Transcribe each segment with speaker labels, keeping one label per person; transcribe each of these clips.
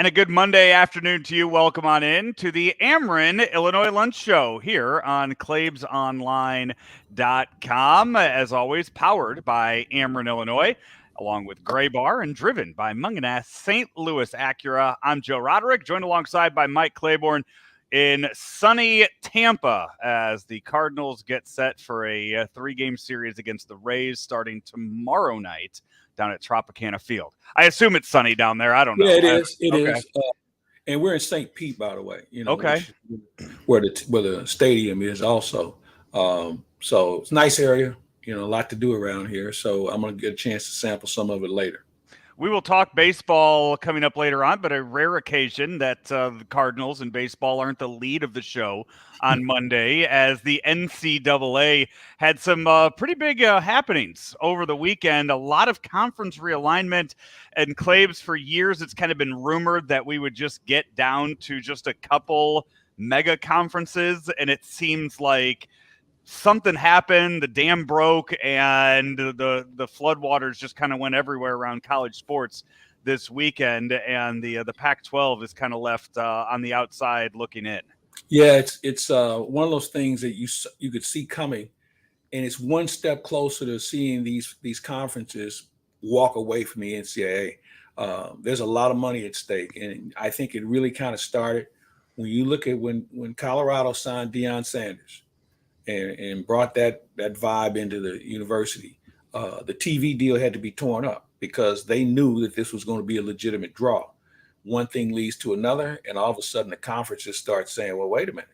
Speaker 1: And a good Monday afternoon to you. Welcome on in to the Ameren, Illinois Lunch Show here on claibsonline.com. As always, powered by Ameren, Illinois, along with Gray Bar and driven by Munganess St. Louis Acura. I'm Joe Roderick, joined alongside by Mike Claiborne in sunny Tampa as the Cardinals get set for a three-game series against the Rays starting tomorrow night down at Tropicana Field. I assume it's sunny down there. I don't know.
Speaker 2: Yeah, it is. It
Speaker 1: okay.
Speaker 2: is. And we're in St. Pete, by the way.
Speaker 1: Okay.
Speaker 2: Where the stadium is also. So it's a nice area. A lot to do around here. So I'm going to get a chance to sample some of it later.
Speaker 1: We will talk baseball coming up later on, but a rare occasion that the Cardinals and baseball aren't the lead of the show on Monday, as the NCAA had some pretty big happenings over the weekend. A lot of conference realignment, and Claibs, for years it's kind of been rumored that we would just get down to just a couple mega conferences, and it seems like something happened, the dam broke, and the floodwaters just kind of went everywhere around college sports this weekend, and the Pac-12 is kind of left on the outside looking in.
Speaker 2: Yeah, it's one of those things that you could see coming, and it's one step closer to seeing these conferences walk away from the NCAA. There's a lot of money at stake, and I think it really kind of started when you look at when Colorado signed Deion Sanders. And brought that vibe into the university. The TV deal had to be torn up because they knew that this was going to be a legitimate draw. One thing leads to another, and all of a sudden the conferences start saying, well, wait a minute,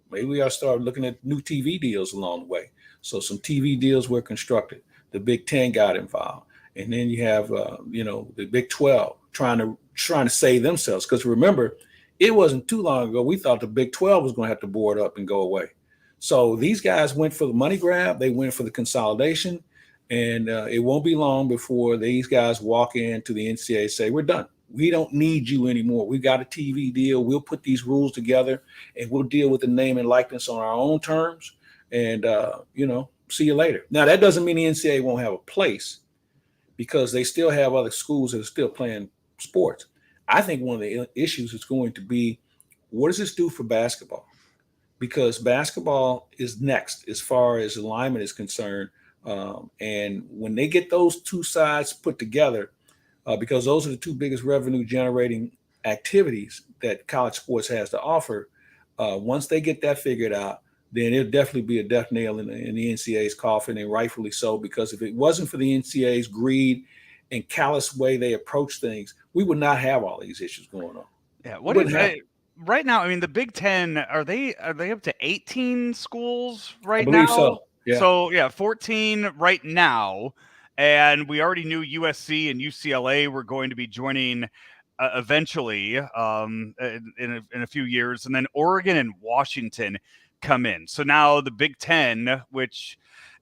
Speaker 2: maybe we ought to start looking at new TV deals along the way. So some TV deals were constructed. The Big Ten got involved. And then you have, the Big 12 trying to save themselves. Because remember, it wasn't too long ago we thought the Big 12 was going to have to board up and go away. So these guys went for the money grab. They went for the consolidation, and it won't be long before these guys walk into the NCAA and say, we're done. We don't need you anymore. We got a TV deal. We'll put these rules together, and we'll deal with the name and likeness on our own terms, and, see you later. Now, that doesn't mean the NCAA won't have a place, because they still have other schools that are still playing sports. I think one of the issues is going to be, what does this do for basketball? Because basketball is next as far as alignment is concerned. And when they get those two sides put together, because those are the two biggest revenue generating activities that college sports has to offer, once they get that figured out, then it'll definitely be a death nail in the NCAA's coffin, and rightfully so, because if it wasn't for the NCAA's greed and callous way they approach things, we would not have all these issues going on.
Speaker 1: Yeah, what is that? Right now, I mean, the Big Ten, are they up to 18 schools right now?
Speaker 2: So. Yeah.
Speaker 1: So 14 right now, and we already knew USC and UCLA were going to be joining eventually in a few years, and then Oregon and Washington come in. So now the Big Ten, which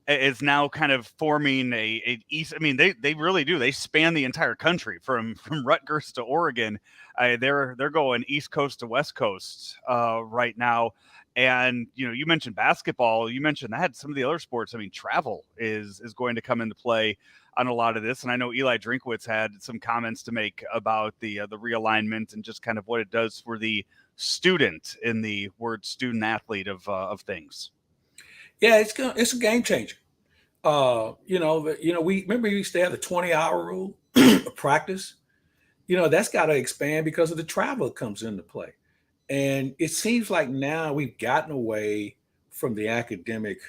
Speaker 1: is now kind of forming a East. I mean, they really do. They span the entire country from Rutgers to Oregon. They're going East Coast to West Coast right now. And, you mentioned basketball. You mentioned that. Some of the other sports, I mean, travel is going to come into play on a lot of this. And I know Eli Drinkwitz had some comments to make about the realignment and just kind of what it does for the student, in the word student athlete of things.
Speaker 2: Yeah, it's a game changer. We used to have the 20-hour rule of practice. That's got to expand because of the travel that comes into play. And it seems like now we've gotten away from the academic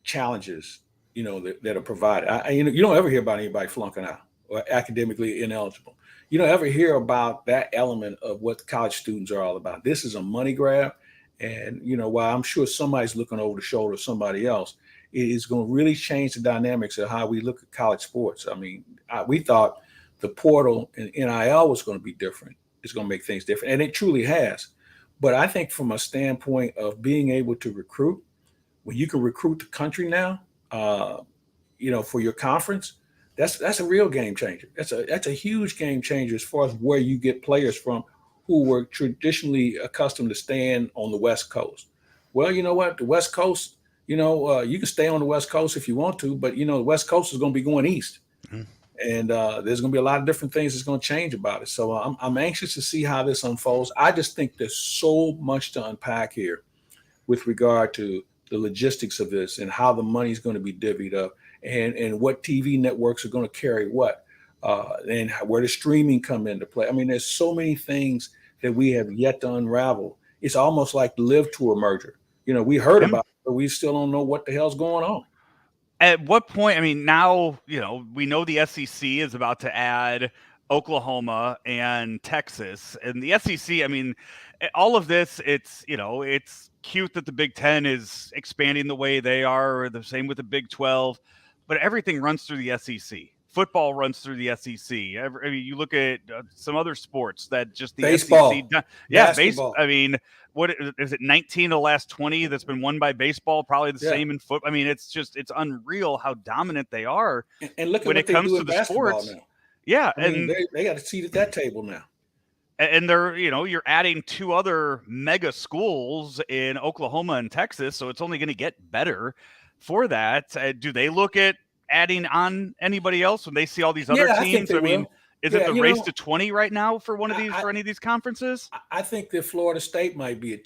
Speaker 2: challenges, that are provided. You don't ever hear about anybody flunking out or academically ineligible. You don't ever hear about that element of what college students are all about. This is a money grab. And, while I'm sure somebody's looking over the shoulder of somebody else, it is going to really change the dynamics of how we look at college sports. I mean, we thought the portal and NIL was going to be different. It's going to make things different. And it truly has. But I think from a standpoint of being able to recruit, when you can recruit the country now, for your conference, that's a real game changer. That's a huge game changer as far as where you get players from who were traditionally accustomed to staying on the West Coast. Well, you know what? The West Coast, you can stay on the West Coast if you want to, but, the West Coast is going to be going east. Mm-hmm. and there's going to be a lot of different things that's going to change about it. So I'm anxious to see how this unfolds. I just think there's so much to unpack here with regard to the logistics of this and how the money is going to be divvied up, and what TV networks are going to carry what, and where the streaming come into play. I mean, there's so many things that we have yet to unravel. It's almost like the Live Tour merger. We heard
Speaker 1: Yep.
Speaker 2: about it, but we still don't know what the hell's going on.
Speaker 1: At what point? I mean, now we know the SEC is about to add Oklahoma and Texas, and the SEC. I mean, all of this. It's cute that the Big Ten is expanding the way they are, or the same with the Big 12, but everything runs through the SEC. Football runs through the SEC. I mean, you look at some other sports that just the SEC.
Speaker 2: Baseball,
Speaker 1: Yeah, base.
Speaker 2: basketball.
Speaker 1: I mean, what is it? 19 of the last 20 that's been won by baseball. Probably the
Speaker 2: Yeah.
Speaker 1: same in foot. I mean, it's unreal how dominant they are
Speaker 2: And look at
Speaker 1: when
Speaker 2: what
Speaker 1: it
Speaker 2: they
Speaker 1: comes
Speaker 2: do
Speaker 1: to
Speaker 2: in
Speaker 1: the
Speaker 2: basketball
Speaker 1: sports.
Speaker 2: now.
Speaker 1: Yeah,
Speaker 2: I mean, they got a seat at that table now.
Speaker 1: and they're you're adding two other mega schools in Oklahoma and Texas, so it's only going to get better for that. Do they look at adding on anybody else when they see all these other
Speaker 2: Yeah, I think
Speaker 1: teams?
Speaker 2: they
Speaker 1: I mean,
Speaker 2: will.
Speaker 1: is it
Speaker 2: Yeah,
Speaker 1: the race to 20 right now for one of these
Speaker 2: I,
Speaker 1: for any of these conferences?
Speaker 2: I think that Florida State might be a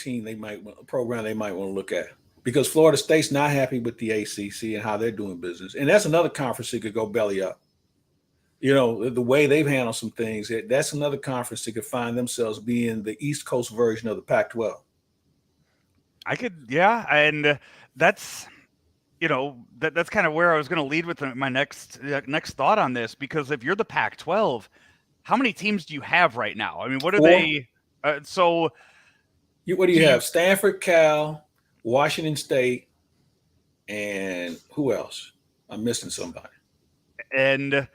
Speaker 2: program they might want to look at, because Florida State's not happy with the ACC and how they're doing business, and that's another conference that could go belly up. The way they've handled some things, that's another conference that could find themselves being the East Coast version of the Pac-12.
Speaker 1: I could, yeah, and that's that's kind of where I was going to lead with my next thought on this, because if you're the Pac-12, how many teams do you have right now? I mean, what are
Speaker 2: Four.
Speaker 1: they? So
Speaker 2: What do
Speaker 1: do
Speaker 2: you
Speaker 1: you
Speaker 2: have? Stanford, Cal, Washington State, and who else? I'm missing somebody.
Speaker 1: and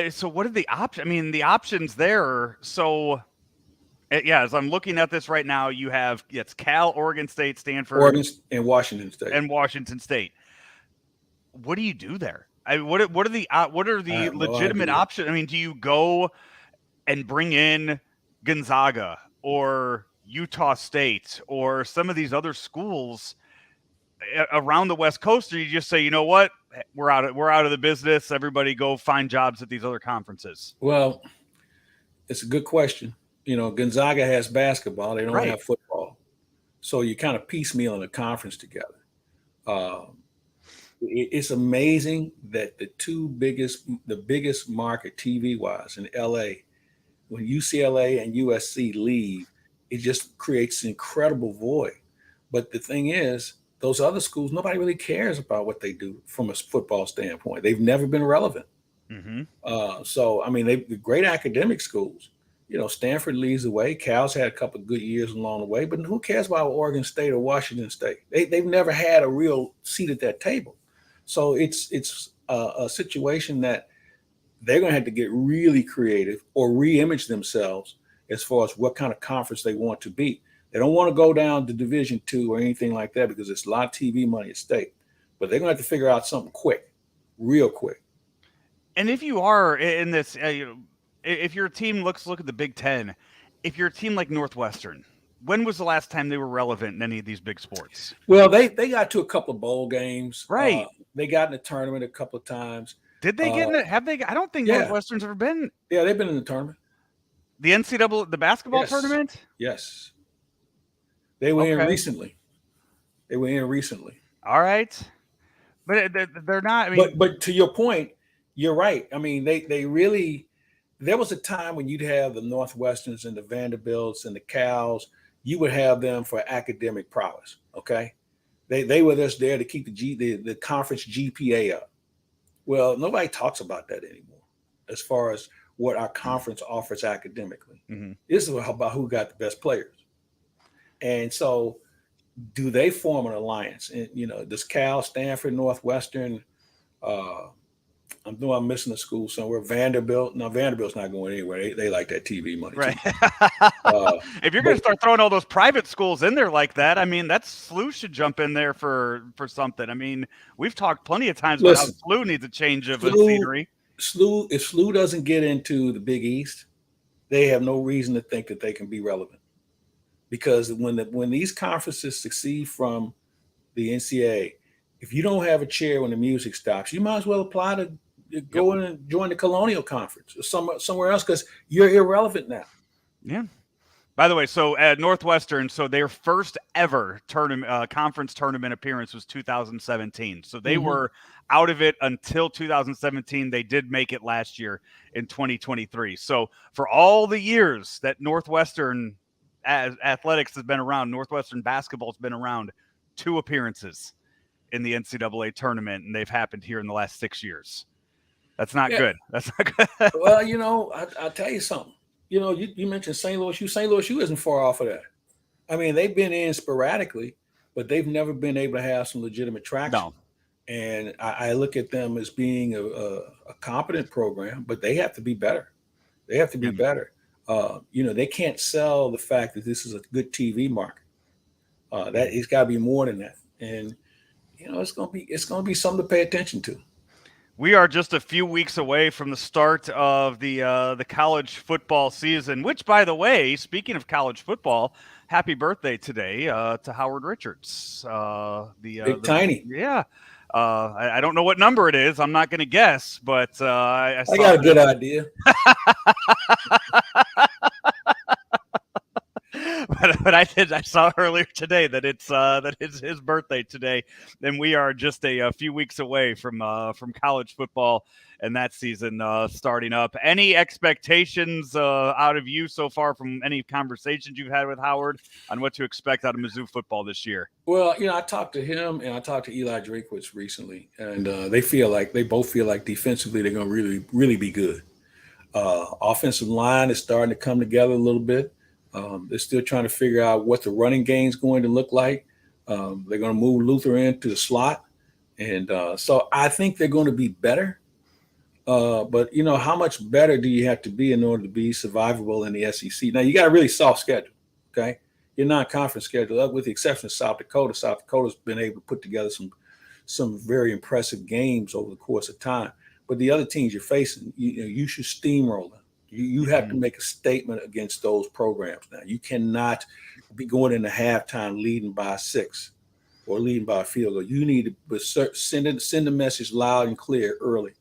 Speaker 1: so what are the options? I mean, the options there. So yeah, as I'm looking at this right now, you have it's Cal, Oregon State, Stanford,
Speaker 2: Oregon and Washington State.
Speaker 1: and Washington State. What do you do there? I mean, what are
Speaker 2: I
Speaker 1: the
Speaker 2: have no
Speaker 1: legitimate
Speaker 2: idea.
Speaker 1: options? I mean, do you go and bring in Gonzaga or Utah State or some of these other schools around the West Coast, or you just say, you know what, we're out of the business. Everybody go find jobs at these other conferences.
Speaker 2: Well, it's a good question. Gonzaga has basketball; they don't
Speaker 1: Right.
Speaker 2: have football, so you kind of piecemeal the conference together. Um, it's amazing that the biggest market TV wise in LA, when UCLA and USC leave, it just creates an incredible void. But the thing is, those other schools, nobody really cares about what they do from a football standpoint. They've never been relevant.
Speaker 1: Mm-hmm.
Speaker 2: So, I mean, they're great academic schools. Stanford leads the way. Cal's had a couple of good years along the way, but who cares about Oregon State or Washington State? They've never had a real seat at that table. So it's a situation that they're going to have to get really creative or re-image themselves as far as what kind of conference they want to be. They don't want to go down to Division II or anything like that, because it's a lot of TV money at stake. But they're going to have to figure out something quick, real quick.
Speaker 1: And if you are in this, if your team look at the Big Ten, if you're a team like Northwestern, when was the last time they were relevant in any of these big sports?
Speaker 2: Well, they got to a couple of bowl games.
Speaker 1: Right.
Speaker 2: They got in the tournament a couple of times.
Speaker 1: Did they get in it? Have they? I don't think
Speaker 2: Yeah.
Speaker 1: Northwestern's ever been
Speaker 2: Yeah, they've been in the tournament.
Speaker 1: the NCAA, the basketball
Speaker 2: Yes.
Speaker 1: tournament.
Speaker 2: Yes. They were in
Speaker 1: Okay.
Speaker 2: recently.
Speaker 1: All right, but they're not. I mean,
Speaker 2: But to your point, you're right. I mean, they really, there was a time when you'd have the Northwesterns and the Vanderbilts and the Cals, you would have them for academic prowess. Okay. They were just there to keep the conference GPA up. Well, nobody talks about that anymore as far as what our conference offers academically.
Speaker 1: mm-hmm.
Speaker 2: This is about who got the best players. And so, do they form an alliance? And does Cal, Stanford, Northwestern, I'm missing a school somewhere. Vanderbilt. No, Vanderbilt's not going anywhere. They like that TV money.
Speaker 1: Right.
Speaker 2: Uh,
Speaker 1: If you're going to start throwing all those private schools in there like that, I mean, that's SLU should jump in there for something. I mean, we've talked plenty of times about how SLU needs a change of scenery.
Speaker 2: If SLU doesn't get into the Big East, they have no reason to think that they can be relevant. Because when these conferences succeed from the NCAA, if you don't have a chair when the music stops, you might as well apply to Go in and join the Colonial Conference or somewhere else because you're irrelevant now.
Speaker 1: Yeah. By the way, so at Northwestern, so their first ever tournament conference tournament appearance was 2017. So they
Speaker 2: Mm-hmm.
Speaker 1: were out of it until 2017. They did make it last year in 2023. So for all the years that Northwestern athletics has been around, Northwestern basketball has been around, 2 appearances in the NCAA tournament, and they've happened here in the last 6 years. That's not
Speaker 2: Yeah.
Speaker 1: good. That's not good.
Speaker 2: Well, I'll tell you something. You mentioned St. Louis U. St. Louis U isn't far off of that. I mean, they've been in sporadically, but they've never been able to have some legitimate traction.
Speaker 1: No.
Speaker 2: And I look at them as being a competent program, but they have to be better. They have to be
Speaker 1: Yeah.
Speaker 2: better. They can't sell the fact that this is a good TV market. That it's got to be more than that. And it's gonna be something to pay attention to.
Speaker 1: We are just a few weeks away from the start of the college football season. Which, by the way, speaking of college football, happy birthday today to Howard Richards.
Speaker 2: Big Tiny.
Speaker 1: Yeah, I don't know what number it is. I'm not going to guess, but I
Speaker 2: I
Speaker 1: saw
Speaker 2: got a good idea.
Speaker 1: but I saw earlier today that it's his birthday today, and we are just a few weeks away from college football and that season starting up. Any expectations out of you so far from any conversations you've had with Howard on what to expect out of Mizzou football this year?
Speaker 2: Well, I talked to him and I talked to Eli Drakewitz recently, and they both feel like defensively they're going to really, really be good. Offensive line is starting to come together a little bit. They're still trying to figure out what the running game is going to look like. They're going to move Luther into the slot, and so I think they're going to be better. But how much better do you have to be in order to be survivable in the SEC? Now you got a really soft schedule. Okay, your non-conference schedule, with the exception of South Dakota. South Dakota's been able to put together some very impressive games over the course of time. But the other teams you're facing, you should steamroll them. You have to make a statement against those programs now. You cannot be going into halftime leading by 6 or leading by a field goal. You need to send the message loud and clear early.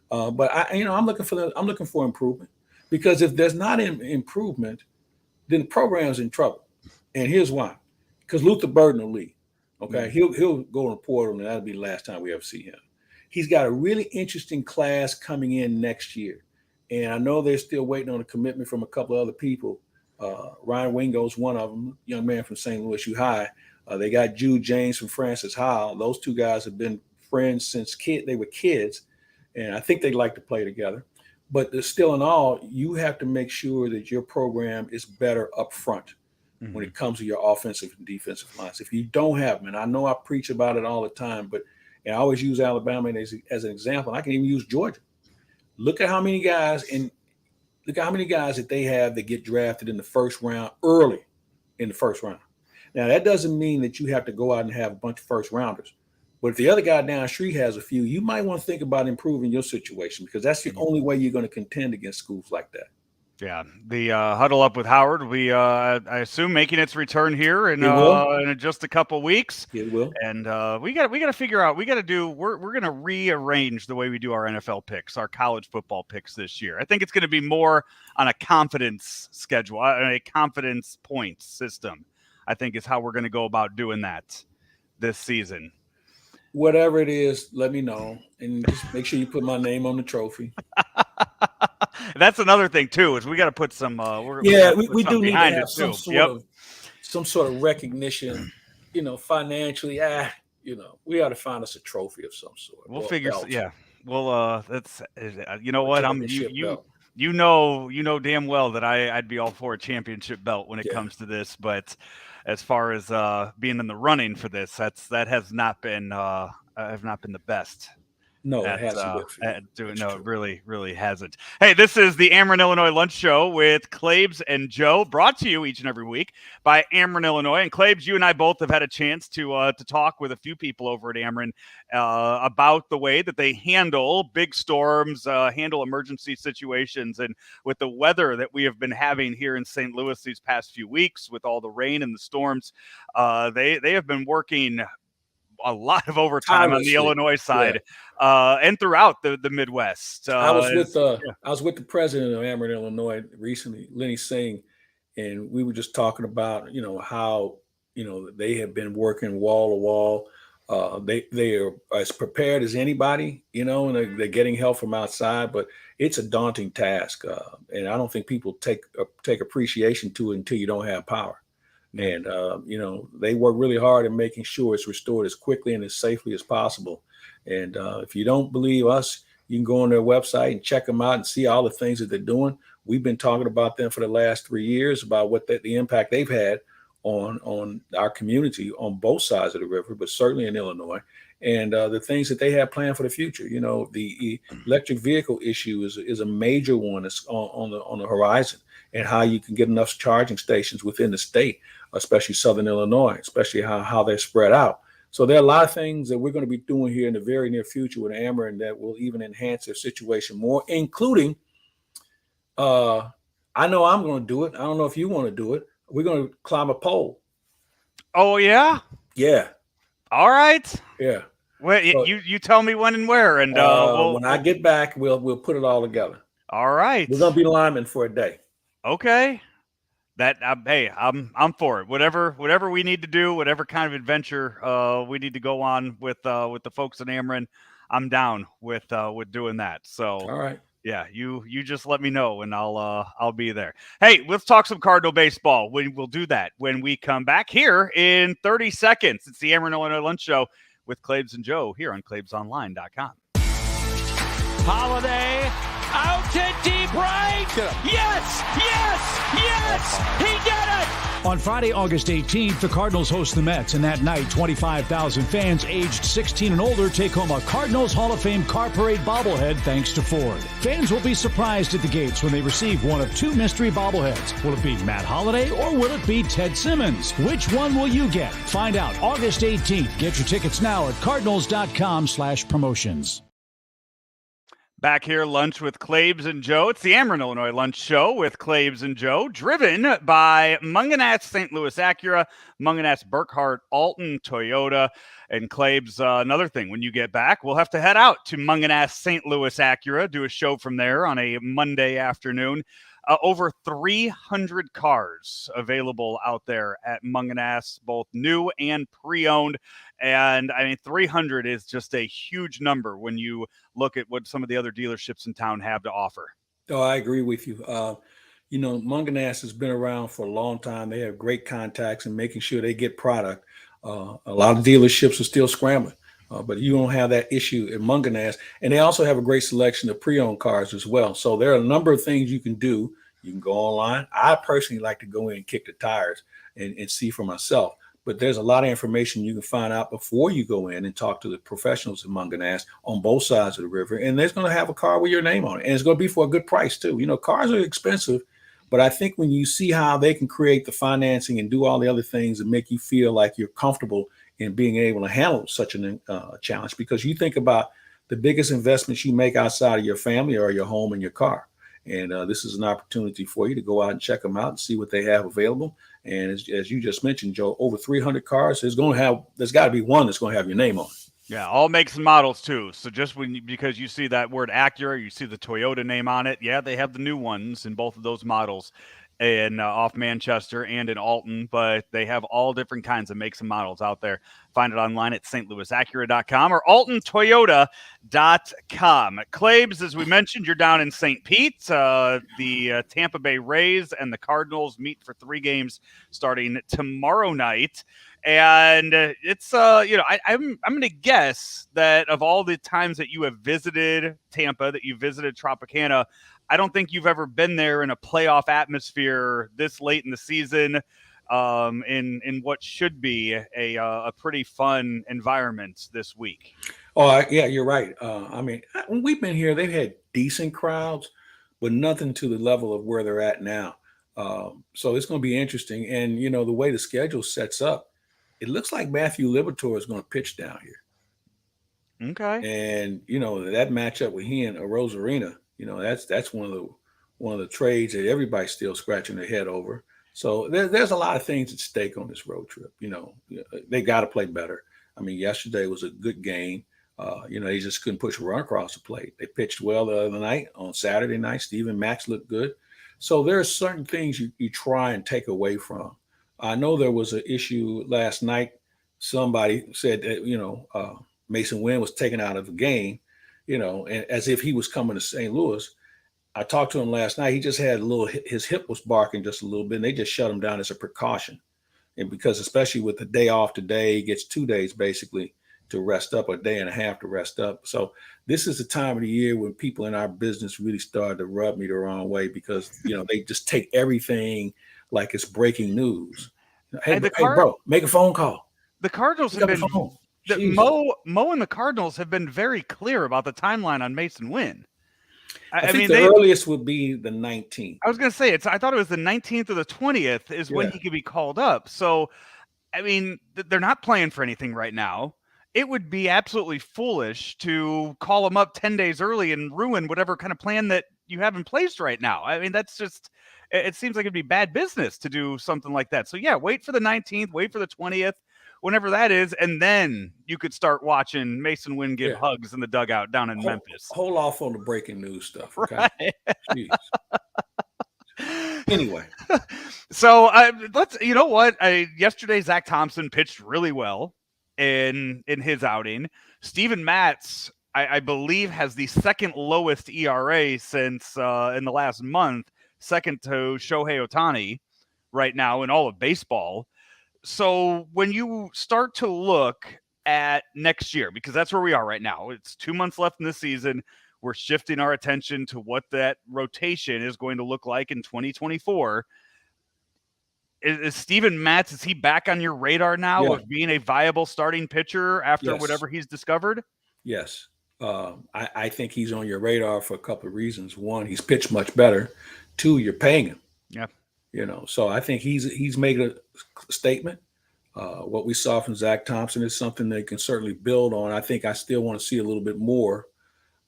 Speaker 2: But I'm looking for improvement, because if there's not improvement, then the program's in trouble. And here's why: because Luther Burden will leave. Okay, he'll go in the portal, and that'll be the last time we ever see him. He's got a really interesting class coming in next year. And I know they're still waiting on a commitment from a couple of other people. Ryan Wingo's one of them, young man from St. Louis U High. They got Jude James from Francis Howell. Those two guys have been friends since they were kids, and I think they like to play together. But still in all, you have to make sure that your program is better up front when it comes to your offensive and defensive lines. If you don't have them, and I know I preach about it all the time, and I always use Alabama as an example. I can even use Georgia. Look at how many guys that they have that get drafted in the first round, early in the first round. Now, that doesn't mean that you have to go out and have a bunch of first rounders. But if the other guy down the street has a few, you might want to think about improving your situation, because that's the only way you're going to contend against schools like that.
Speaker 1: Yeah, the huddle up with Howard. I assume making its return here in just a couple weeks.
Speaker 2: It will,
Speaker 1: and we got to figure out. We're going to rearrange the way we do our NFL picks, our college football picks this year. I think it's going to be more on a confidence schedule, a confidence points system. I think is how we're going to go about doing that this season.
Speaker 2: Whatever it is, let me know, and just make sure you put my name on the trophy.
Speaker 1: That's another thing too, is we got to put some.
Speaker 2: We do need to have some sort of recognition, financially. We ought to find us a trophy of some sort.
Speaker 1: We'll figure. Yeah. Well, that's what you know damn well that I'd be all for a championship belt when it comes to this, but as far as being in the running for this, that has not been the best.
Speaker 2: No, it hasn't.
Speaker 1: It really, really hasn't. Hey, this is the Ameren, Illinois Lunch Show with Claibs and Joe, brought to you each and every week by Ameren, Illinois. And Claibs, you and I both have had a chance to talk with a few people over at Ameren about the way that they handle big storms, handle emergency situations. And with the weather that we have been having here in St. Louis these past few weeks, with all the rain and the storms, they have been working a lot of overtime on the
Speaker 2: tirelessly.
Speaker 1: Illinois
Speaker 2: Yeah.
Speaker 1: side, and throughout the Midwest.
Speaker 2: I was with
Speaker 1: Yeah.
Speaker 2: I was with the president of Ameren, Illinois recently, Lenny Singh, and we were just talking about how they have been working wall to wall. They are as prepared as anybody, and they're getting help from outside, but it's a daunting task, and I don't think people take appreciation to it until you don't have power.
Speaker 1: Yeah.
Speaker 2: And they work really hard in making sure it's restored as quickly and as safely as possible. And if you don't believe us, you can go on their website and check them out and see all the things that they're doing. We've been talking about them for the last 3 years about what the impact they've had on our community on both sides of the river, but certainly in Illinois, and the things that they have planned for the future. The electric vehicle issue is a major one that's on the horizon, and how you can get enough charging stations within the state, especially Southern Illinois, especially how they're spread out. So there are a lot of things that we're going to be doing here in the very near future with Ameren that will even enhance their situation more, including, I know I'm going to do it. I don't know if you want to do it. We're going to climb a pole.
Speaker 1: Oh yeah.
Speaker 2: Yeah.
Speaker 1: All right.
Speaker 2: Yeah.
Speaker 1: Well,
Speaker 2: So,
Speaker 1: you tell me when and where, and
Speaker 2: when I get back, we'll put it all together.
Speaker 1: All right.
Speaker 2: We're going to be linemen for a day.
Speaker 1: Okay. That hey, I'm for it. Whatever we need to do, whatever kind of adventure we need to go on with the folks in Ameren, I'm down with doing that. So
Speaker 2: All right.
Speaker 1: yeah, you just let me know and I'll be there. Hey, let's talk some Cardinal baseball. We'll do that when we come back here in 30 seconds. It's the Ameren Illinois Lunch Show with Claibs and Joe here on ClaibsOnline.com.
Speaker 3: Holiday out to deep right. Yes, yes, yes, he did it.
Speaker 4: On Friday, August 18th, the Cardinals host the Mets, and that night, 25,000 fans aged 16 and older take home a Cardinals Hall of Fame Car Parade bobblehead thanks to Ford. Fans will be surprised at the gates when they receive one of two mystery bobbleheads. Will it be Matt Holliday or will it be Ted Simmons? Which one will you get? Find out August 18th. Get your tickets now at cardinals.com/promotions.
Speaker 1: Back here, lunch with Claibs and Joe. It's the Ameren Illinois Lunch Show with Claibs and Joe, driven by Munganast St. Louis Acura, Munganast Burkhart Alton Toyota, and Claibs. Another thing, when you get back, we'll have to head out to Munganast St. Louis Acura, do a show from there on a Monday afternoon. Over 300 cars available out there at Munganast, both new and pre-owned. And I mean, 300 is just a huge number when you look at what some of the other dealerships in town have to offer.
Speaker 2: Oh, I agree with you. Munganast has been around for a long time. They have great contacts and making sure they get product. A lot of dealerships are still scrambling, but you don't have that issue in Munganast. And they also have a great selection of pre-owned cars as well. So there are a number of things you can do. You can go online. I personally like to go in and kick the tires and see for myself. But there's a lot of information you can find out before you go in and talk to the professionals in Munganast on both sides of the river. And there's going to have a car with your name on it. And it's going to be for a good price too. Cars are expensive, but I think when you see how they can create the financing and do all the other things that make you feel like you're comfortable in being able to handle such a challenge, because you think about the biggest investments you make outside of your family or your home and your car. And this is an opportunity for you to go out and check them out and see what they have available. And as you just mentioned, Joe, over 300 cars. There's got to be one that's going to have your name on it.
Speaker 1: Yeah, all makes and models too. So just because you see that word Acura, you see the Toyota name on it. Yeah, they have the new ones in both of those models in off Manchester and in Alton, but they have all different kinds of makes and models out there. Find it online at stlouisacura.com or altontoyota.com. Claibs, as we mentioned, you're down in St. Pete. The Tampa Bay Rays and the Cardinals meet for 3 games starting tomorrow night. And it's I'm going to guess that of all the times that you have visited Tampa, that you visited Tropicana, I don't think you've ever been there in a playoff atmosphere this late in the season, in what should be a pretty fun environment this week.
Speaker 2: Oh, yeah, you're right. When we've been here, they've had decent crowds, but nothing to the level of where they're at now. So it's going to be interesting. And, the way the schedule sets up, it looks like Matthew Liberatore is going to pitch down here.
Speaker 1: Okay.
Speaker 2: And, that matchup with he and Rosarina, that's one of the trades that everybody's still scratching their head over. So there's a lot of things at stake on this road trip. They got to play better. I mean, yesterday was a good game. They just couldn't push a run across the plate. They pitched well the other night. On Saturday night, Steven Max looked good. So there are certain things you try and take away from. I know there was an issue last night. Somebody said that, Mason Wynn was taken out of the game, and as if he was coming to St. Louis. I talked to him last night. He just had his hip was barking just a little bit, and they just shut him down as a precaution. And because especially with the day off today, he gets 2 days basically to rest up, a day and a half to rest up. So this is the time of the year when people in our business really start to rub me the wrong way because, they just take everything like it's breaking news. Hey, bro, make a phone call.
Speaker 1: The Cardinals have been Mo and the Cardinals have been very clear about the timeline on Mason Wynn.
Speaker 2: I mean, the earliest would be the 19th.
Speaker 1: I was going to say I thought it was the 19th or the 20th is when he could be called up. So, I mean, they're not playing for anything right now. It would be absolutely foolish to call him up 10 days early and ruin whatever kind of plan that you have in place right now. I mean, that's just, it seems like it'd be bad business to do something like that. So yeah, wait for the 19th, wait for the 20th, whenever that is. And then you could start watching Mason Wynn give hugs in the dugout down in Memphis.
Speaker 2: Hold off on the breaking news stuff. Okay. Right. Anyway.
Speaker 1: So yesterday, Zach Thompson pitched really well in his outing. Steven Matz, I believe, has the second lowest ERA since in the last month, second to Shohei Ohtani right now in all of baseball. So when you start to look at next year, because that's where we are right now, it's 2 months left in the season. We're shifting our attention to what that rotation is going to look like in 2024. Is Steven Matz, is he back on your radar now of being a viable starting pitcher after whatever he's discovered?
Speaker 2: Yes. I think he's on your radar for a couple of reasons. One, he's pitched much better. Two, you're paying him.
Speaker 1: Yeah.
Speaker 2: So I think he's made a statement. What we saw from Zach Thompson is something they can certainly build on. I think I still want to see a little bit more.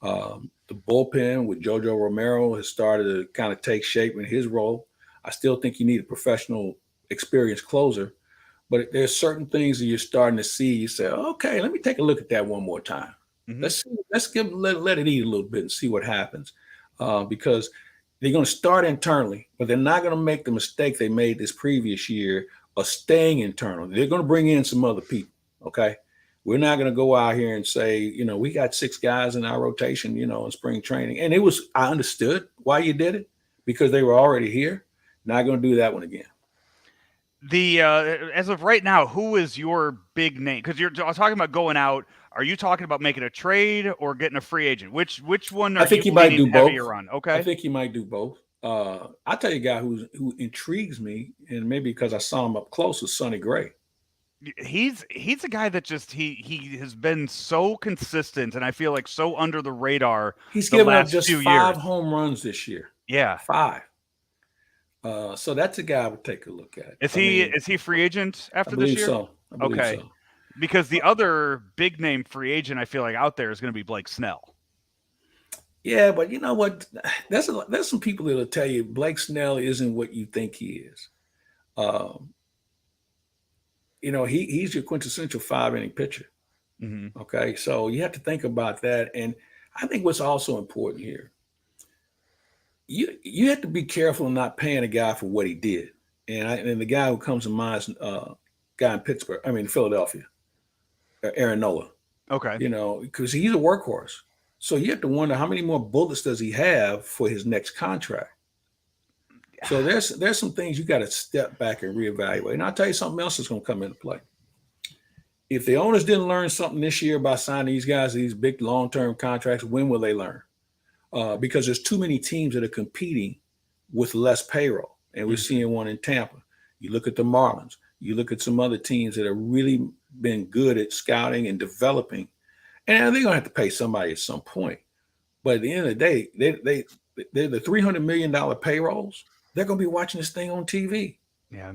Speaker 2: The bullpen with JoJo Romero has started to kind of take shape in his role. I still think you need a professional, experienced closer, but there's certain things that you're starting to see. You say, okay, let me take a look at that one more time. Mm-hmm. Let it eat a little bit and see what happens, because they're going to start internally, but they're not going to make the mistake they made this previous year of staying internal. They're going to bring in some other people. Okay. We're not going to go out here and say, we got 6 guys in our rotation, in spring training. And I understood why you did it because they were already here. Not going to do that one again.
Speaker 1: As of right now, who is your big name? Because you're talking about going out. Are you talking about making a trade or getting a free agent? Which one are
Speaker 2: I think
Speaker 1: you
Speaker 2: might do both.
Speaker 1: On? Okay.
Speaker 2: I think he might do both. I'll tell you a guy who intrigues me, and maybe because I saw him up close, is Sonny Gray.
Speaker 1: He's a guy that just he has been so consistent, and I feel like so under the radar.
Speaker 2: He's given up just 5 home runs this year.
Speaker 1: Yeah,
Speaker 2: 5. So that's a guy I would take a look at.
Speaker 1: Is he free agent after this year?
Speaker 2: So. I believe so.
Speaker 1: Because the other big name free agent I feel like out there is going to be Blake Snell.
Speaker 2: Yeah, but you know what? There's some people that'll tell you Blake Snell isn't what you think he is. He's your quintessential 5-inning pitcher. Mm-hmm. Okay, so you have to think about that. And I think what's also important here, you have to be careful not paying a guy for what he did. And the guy who comes to mind is guy in Philadelphia, Aaron Nola.
Speaker 1: Okay.
Speaker 2: Because he's a workhorse. So you have to wonder how many more bullets does he have for his next contract. So there's some things you got to step back and reevaluate. And I'll tell you something else that's going to come into play. If the owners didn't learn something this year by signing these guys these big long-term contracts, when will they learn? Because there's too many teams that are competing with less payroll. And we're seeing one in Tampa. You look at the Marlins. You look at some other teams that have really been good at scouting and developing. And they're going to have to pay somebody at some point. But at the end of the day, they're the $300 million payrolls. They're going to be watching this thing on TV.
Speaker 1: Yeah.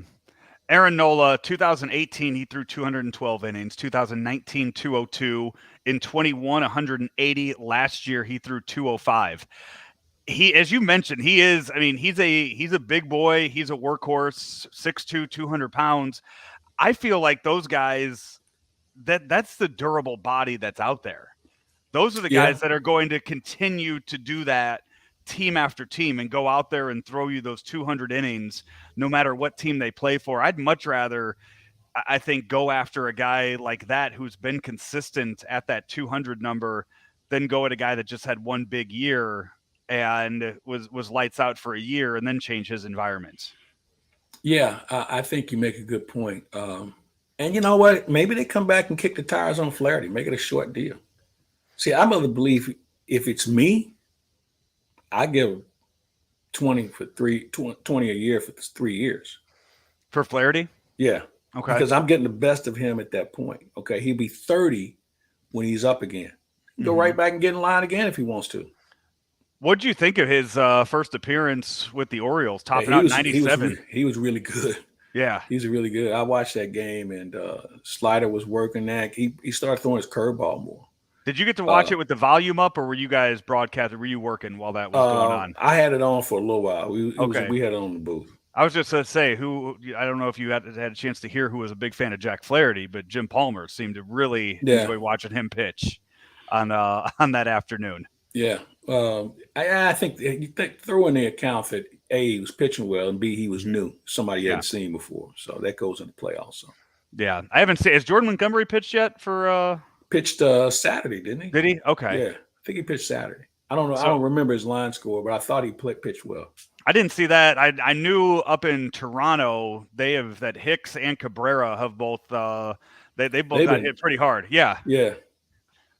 Speaker 1: Aaron Nola, 2018, he threw 212 innings. 2019, 202. In 21, 180. Last year, he threw 205. He, as you mentioned, he's a big boy. He's a workhorse, 6'2", 200 pounds. I feel like those guys, that's the durable body that's out there. Those are the
Speaker 2: Yeah.
Speaker 1: guys that are going to continue to do that team after team and go out there and throw you those 200 innings no matter what team they play for. I'd much rather, I think, go after a guy like that who's been consistent at that 200 number than go at a guy that just had one big year and was lights out for a year and then change his environment.
Speaker 2: Yeah, I think you make a good point. And you know what? Maybe they come back and kick the tires on Flaherty, make it a short deal. See, I'm of the belief if it's me, I give 20 a year for 3 years.
Speaker 1: For Flaherty?
Speaker 2: Yeah.
Speaker 1: Okay.
Speaker 2: Because I'm getting the best of him at that point. Okay. He'll be 30 when he's up again. Go right back and get in line again if he wants to.
Speaker 1: What did you think of his first appearance with the Orioles, topping
Speaker 2: He
Speaker 1: out
Speaker 2: was,
Speaker 1: 97?
Speaker 2: He was really good.
Speaker 1: Yeah.
Speaker 2: He's really good. I watched that game, and Slider was working that. He started throwing his curveball more.
Speaker 1: Did you get to watch it with the volume up, or were you guys broadcasting? Were you working while that was going on?
Speaker 2: I had it on for a little while. We had it on the booth.
Speaker 1: I was just going to say, I don't know if you had a chance to hear who was a big fan of Jack Flaherty, but Jim Palmer seemed to really enjoy watching him pitch on that afternoon.
Speaker 2: Yeah. I think you throw in the account that A, he was pitching well, and B, he was new. Somebody you hadn't seen before. So that goes into play also.
Speaker 1: Yeah. I haven't seen – has Jordan Montgomery pitched yet for
Speaker 2: pitched Saturday, didn't he?
Speaker 1: Did he? Okay.
Speaker 2: Yeah. I think he pitched Saturday. I don't know. I don't remember his line score, but I thought he pitched well.
Speaker 1: I didn't see that. I knew up in Toronto that Hicks and Cabrera have both they both got hit pretty hard. Yeah.
Speaker 2: Yeah.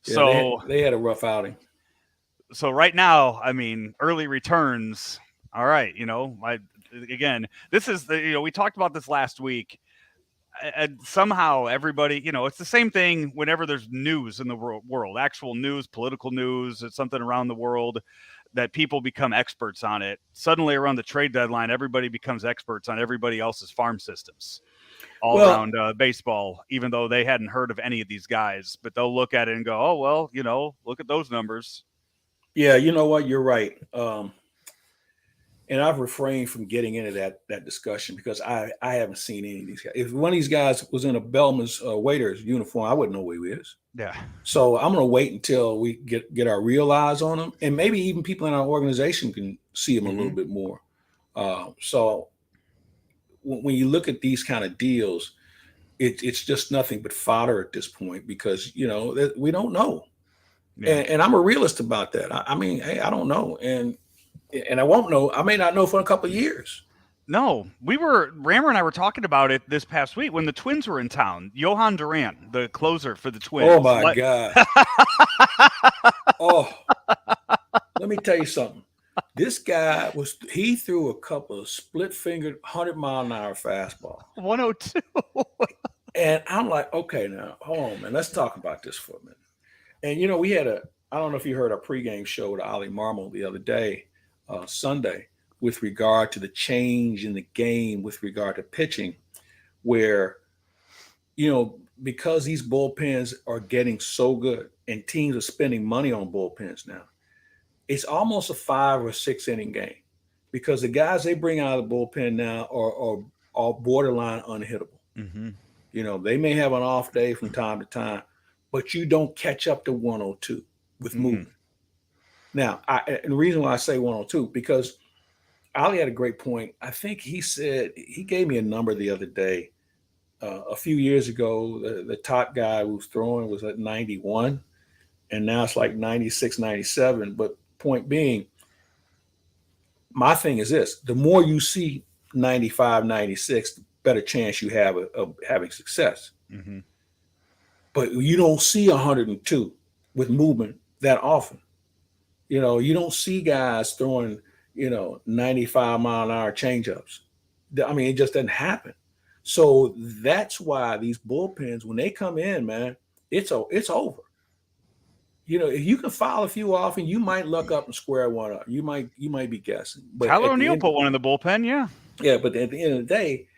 Speaker 1: So
Speaker 2: they had a rough outing.
Speaker 1: So right now, I mean, early returns. All right, again, this is we talked about this last week. And somehow everybody, it's the same thing whenever there's news in the world, actual news, political news, it's something around the world that people become experts on it. Suddenly around the trade deadline, everybody becomes experts on everybody else's farm systems around baseball, even though they hadn't heard of any of these guys, but they'll look at it and go, oh, well, look at those numbers.
Speaker 2: Yeah. You know what? You're right. And I've refrained from getting into that discussion because I haven't seen any of these guys. If one of these guys was in a Bellman's waiter's uniform, I wouldn't know who he is.
Speaker 1: Yeah. So
Speaker 2: I'm going to wait until we get our real eyes on him, and maybe even people in our organization can see him a little bit more. So when you look at these kind of deals, it's just nothing but fodder at this point because we don't know, and I'm a realist about that. I mean, hey, I don't know, and I won't know. I may not know for a couple of years.
Speaker 1: No, Rammer and I were talking about it this past week when the Twins were in town. Johan Duran, the closer for the Twins.
Speaker 2: Oh my God. Let me tell you something. This guy he threw a couple of split-fingered 100-mile-an-hour fastball.
Speaker 1: 102.
Speaker 2: And I'm like, okay, now hold on, man. Let's talk about this for a minute. And we had I don't know if you heard our pregame show with Ali Marmol the other day. Sunday with regard to the change in the game with regard to pitching where because these bullpens are getting so good and teams are spending money on bullpens now, it's almost a 5 or 6 inning game because the guys they bring out of the bullpen now are borderline unhittable. They may have an off day from time to time, but you don't catch up to 102 with movement. Now, and the reason why I say 102, because Ali had a great point. I think he said, he gave me a number the other day. A few years ago, the top guy who was throwing was at 91, and now it's like 96, 97. But point being, my thing is this, the more you see 95, 96, the better chance you have of having success. But you don't see 102 with movement that often. You don't see guys throwing, 95-mile-an-hour changeups. I mean, it just doesn't happen. So that's why these bullpens, when they come in, man, it's over. If you can foul a few off, and you might luck up and square one up. You might be guessing. But
Speaker 1: Tyler O'Neill put one in the bullpen, yeah.
Speaker 2: Yeah, but at the end of the day,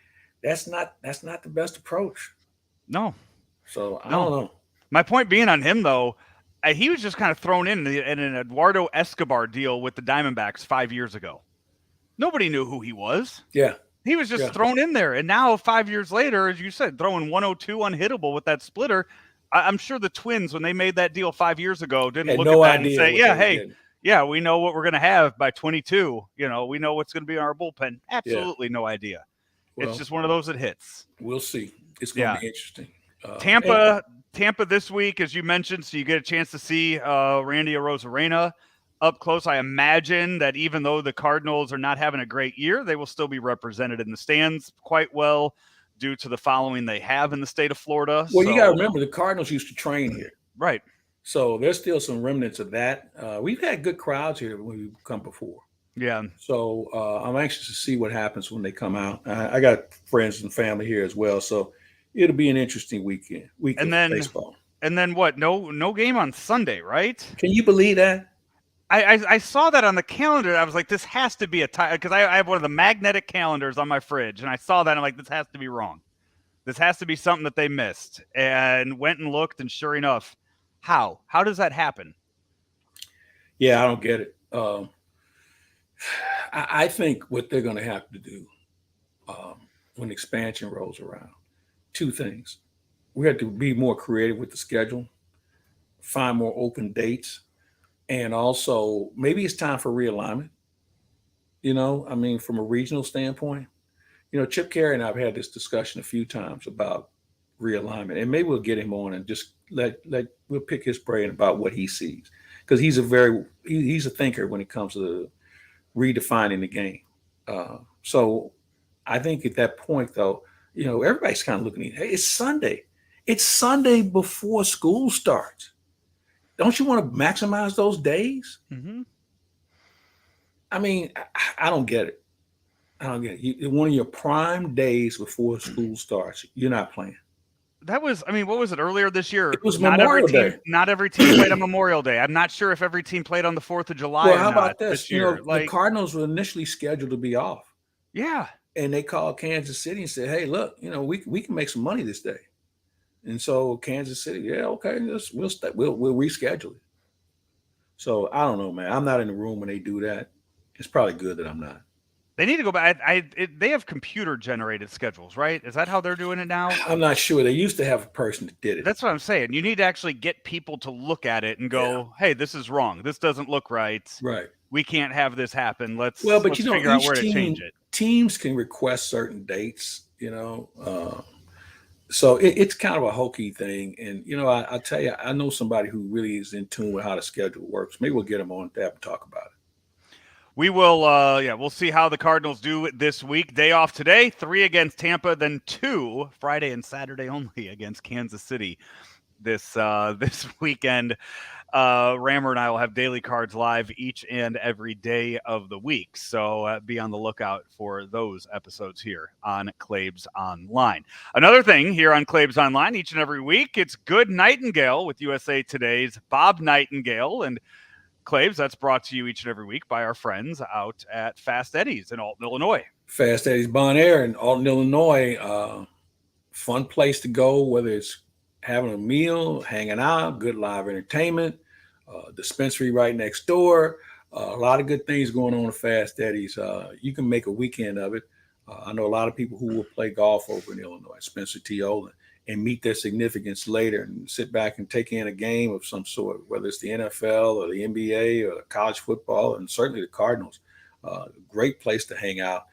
Speaker 2: that's not the best approach.
Speaker 1: No.
Speaker 2: So I don't know.
Speaker 1: My point being on him, though, he was just kind of thrown in an Eduardo Escobar deal with the Diamondbacks 5 years ago. Nobody knew who he was.
Speaker 2: Yeah.
Speaker 1: He was just thrown in there. And now 5 years later, as you said, throwing 102 unhittable with that splitter. I'm sure the Twins, when they made that deal 5 years ago, didn't look at that and say, yeah, hey, yeah, we know what we're going to have by 22. You know, we know what's going to be in our bullpen. Absolutely no idea. Well, it's just one of those that hits.
Speaker 2: We'll see. It's going to be interesting.
Speaker 1: Tampa this week, as you mentioned, so you get a chance to see Randy Arozarena up close. I imagine that even though the Cardinals are not having a great year, they will still be represented in the stands quite well due to the following they have in the state of Florida.
Speaker 2: Well, you got to remember, the Cardinals used to train here.
Speaker 1: Right.
Speaker 2: So there's still some remnants of that. We've had good crowds here when we've come before.
Speaker 1: Yeah.
Speaker 2: So I'm anxious to see what happens when they come out. I got friends and family here as well. So it'll be an interesting week of baseball.
Speaker 1: And then what? No game on Sunday, right?
Speaker 2: Can you believe that?
Speaker 1: I saw that on the calendar. I was like, this has to be a tie, because I have one of the magnetic calendars on my fridge, and I saw that. And I'm like, this has to be wrong. This has to be something that they missed. And went and looked, and sure enough, how does that happen?
Speaker 2: Yeah, I don't get it. I think what they're going to have to do when expansion rolls around, two things. We have to be more creative with the schedule, find more open dates, and also maybe it's time for realignment. You know, I mean, from a regional standpoint, you know, Chip Carey and I have had this discussion a few times about realignment, and maybe we'll get him on and just we'll pick his brain about what he sees, because he's a thinker when it comes to redefining the game. So I think at that point, though, you know, everybody's kind of looking at, hey, it's Sunday. It's Sunday before school starts. Don't you want to maximize those days? Mm-hmm. I mean, I don't get it. One of your prime days before school starts, you're not playing.
Speaker 1: That was, I mean, what was it earlier this year?
Speaker 2: It was Memorial Day.
Speaker 1: Not every team played on Memorial Day. I'm not sure if every team played on the 4th of July.
Speaker 2: Well, how about this? You know, the Cardinals were initially scheduled to be off.
Speaker 1: Yeah.
Speaker 2: And they called Kansas City and said, hey, look, you know, we can make some money this day. And so Kansas City, yeah, okay, we'll reschedule it. So I don't know, man. I'm not in the room when they do that. It's probably good that I'm not.
Speaker 1: They need to go back. They have computer-generated schedules, right? Is that how they're doing it now?
Speaker 2: I'm not sure. They used to have a person that did it.
Speaker 1: That's what I'm saying. You need to actually get people to look at it and go, hey, this is wrong. This doesn't look right.
Speaker 2: Right.
Speaker 1: We can't have this happen. Let's
Speaker 2: you know,
Speaker 1: figure out where to change it.
Speaker 2: Teams can request certain dates, you know. So it's kind of a hokey thing. And, you know, I'll tell you, I know somebody who really is in tune with how the schedule works. Maybe we'll get him on tap and talk about it.
Speaker 1: We will, we'll see how the Cardinals do this week. Day off today, 3 against Tampa, then 2 Friday and Saturday only against Kansas City this weekend. Rammer and I will have Daily Cards live each and every day of the week. So be on the lookout for those episodes here on Claibs Online. Another thing here on Claibs Online each and every week, it's Good Nightingale with USA Today's Bob Nightingale. And Claibs, that's brought to you each and every week by our friends out at Fast Eddie's in Alton, Illinois.
Speaker 2: Fast Eddie's Bon Air in Alton, Illinois. Fun place to go, whether it's having a meal, hanging out, good live entertainment, dispensary right next door. A lot of good things going on at Fast Eddie's. You can make a weekend of it. I know a lot of people who will play golf over in Illinois, Spencer T. Olin, and meet their significance later and sit back and take in a game of some sort, whether it's the NFL or the NBA or college football, and certainly the Cardinals. Great place to hang out.